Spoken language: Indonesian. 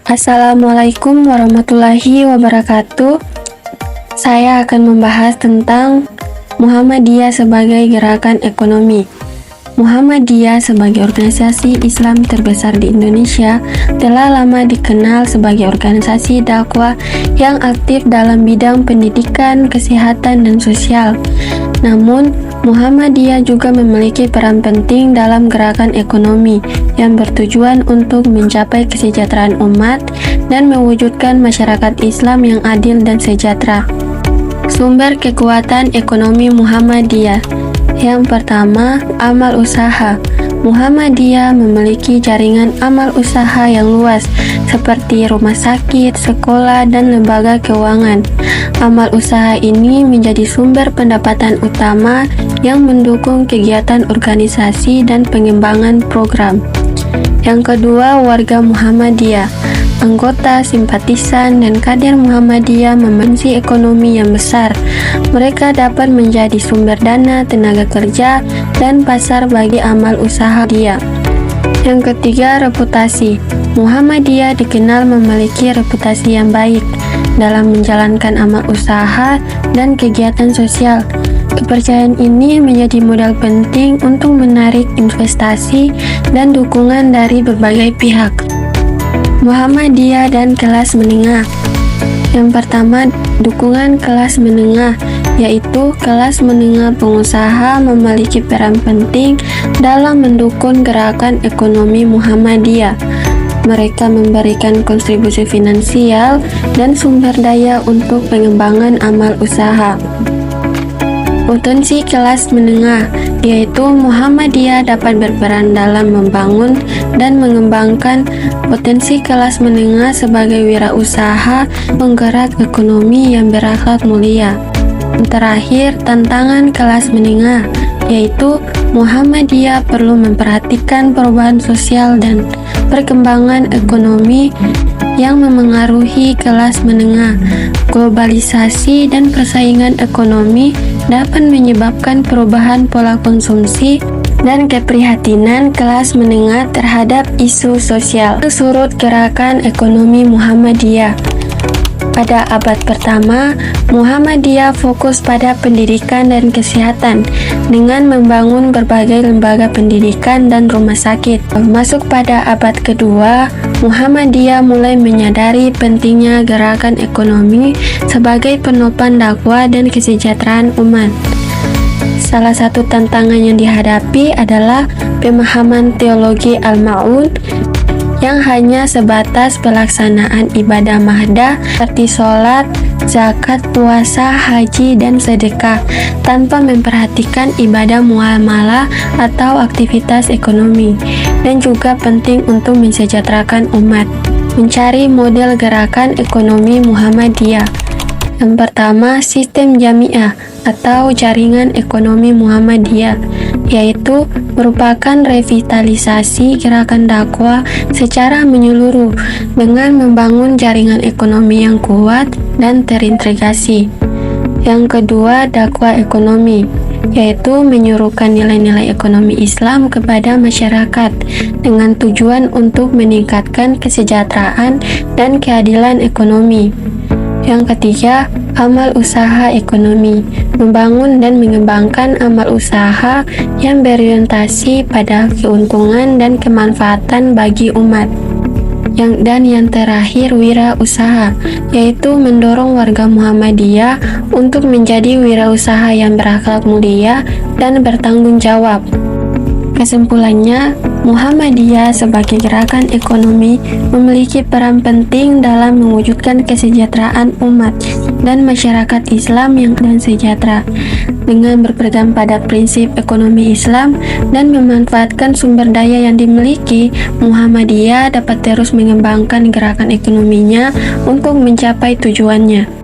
Assalamualaikum warahmatullahi wabarakatuh. Saya akan membahas tentang Muhammadiyah sebagai gerakan ekonomi. Muhammadiyah sebagai organisasi Islam terbesar di Indonesia telah lama dikenal sebagai organisasi dakwah yang aktif dalam bidang pendidikan, kesehatan, dan sosial. Namun, Muhammadiyah juga memiliki peran penting dalam gerakan ekonomi yang bertujuan untuk mencapai kesejahteraan umat dan mewujudkan masyarakat Islam yang adil dan sejahtera. Sumber kekuatan ekonomi Muhammadiyah. Yang pertama, amal usaha. Muhammadiyah memiliki jaringan amal usaha yang luas, seperti rumah sakit, sekolah, dan lembaga keuangan. Amal usaha ini menjadi sumber pendapatan utama yang mendukung kegiatan organisasi dan pengembangan program. Yang kedua, warga Muhammadiyah. Anggota, simpatisan, dan kader Muhammadiyah memiliki ekonomi yang besar. Mereka dapat menjadi sumber dana, tenaga kerja, dan pasar bagi amal usaha dia. Yang ketiga, reputasi. Muhammadiyah dikenal memiliki reputasi yang baik dalam menjalankan amal usaha dan kegiatan sosial. Kepercayaan ini menjadi modal penting untuk menarik investasi dan dukungan dari berbagai pihak. Muhammadiyah dan kelas menengah. Yang pertama, dukungan kelas menengah, yaitu kelas menengah pengusaha memiliki peran penting dalam mendukung gerakan ekonomi Muhammadiyah. Mereka memberikan kontribusi finansial dan sumber daya untuk pengembangan amal usaha. Potensi kelas menengah, yaitu Muhammadiyah dapat berperan dalam membangun dan mengembangkan potensi kelas menengah sebagai wirausaha penggerak ekonomi yang berakhlak mulia. Terakhir, tantangan kelas menengah, yaitu Muhammadiyah perlu memperhatikan perubahan sosial dan perkembangan ekonomi yang memengaruhi kelas menengah. Globalisasi dan persaingan ekonomi dapat menyebabkan perubahan pola konsumsi dan keprihatinan kelas menengah terhadap isu sosial. Surut gerakan ekonomi Muhammadiyah. Pada abad pertama, Muhammadiyah fokus pada pendidikan dan kesehatan dengan membangun berbagai lembaga pendidikan dan rumah sakit. Masuk pada abad kedua, Muhammadiyah mulai menyadari pentingnya gerakan ekonomi sebagai penopang dakwah dan kesejahteraan umat. Salah satu tantangan yang dihadapi adalah pemahaman teologi al-ma'un yang hanya sebatas pelaksanaan ibadah mahdah seperti sholat, zakat, puasa, haji, dan sedekah tanpa memperhatikan ibadah muamalah atau aktivitas ekonomi, dan juga penting untuk mensejahterakan umat. Mencari model gerakan ekonomi Muhammadiyah. Yang pertama, sistem jamiah atau jaringan ekonomi Muhammadiyah, yaitu merupakan revitalisasi gerakan dakwah secara menyeluruh dengan membangun jaringan ekonomi yang kuat dan terintegrasi. Yang kedua, dakwah ekonomi, yaitu menyuruhkan nilai-nilai ekonomi Islam kepada masyarakat dengan tujuan untuk meningkatkan kesejahteraan dan keadilan ekonomi. Yang ketiga, amal usaha ekonomi, membangun dan mengembangkan amal usaha yang berorientasi pada keuntungan dan kemanfaatan bagi umat. Yang terakhir, wirausaha, yaitu mendorong warga Muhammadiyah untuk menjadi wirausaha yang berakhlak mulia dan bertanggung jawab. Kesimpulannya, Muhammadiyah sebagai gerakan ekonomi memiliki peran penting dalam mewujudkan kesejahteraan umat dan masyarakat Islam yang dan sejahtera. Dengan berpegang pada prinsip ekonomi Islam dan memanfaatkan sumber daya yang dimiliki, Muhammadiyah dapat terus mengembangkan gerakan ekonominya untuk mencapai tujuannya.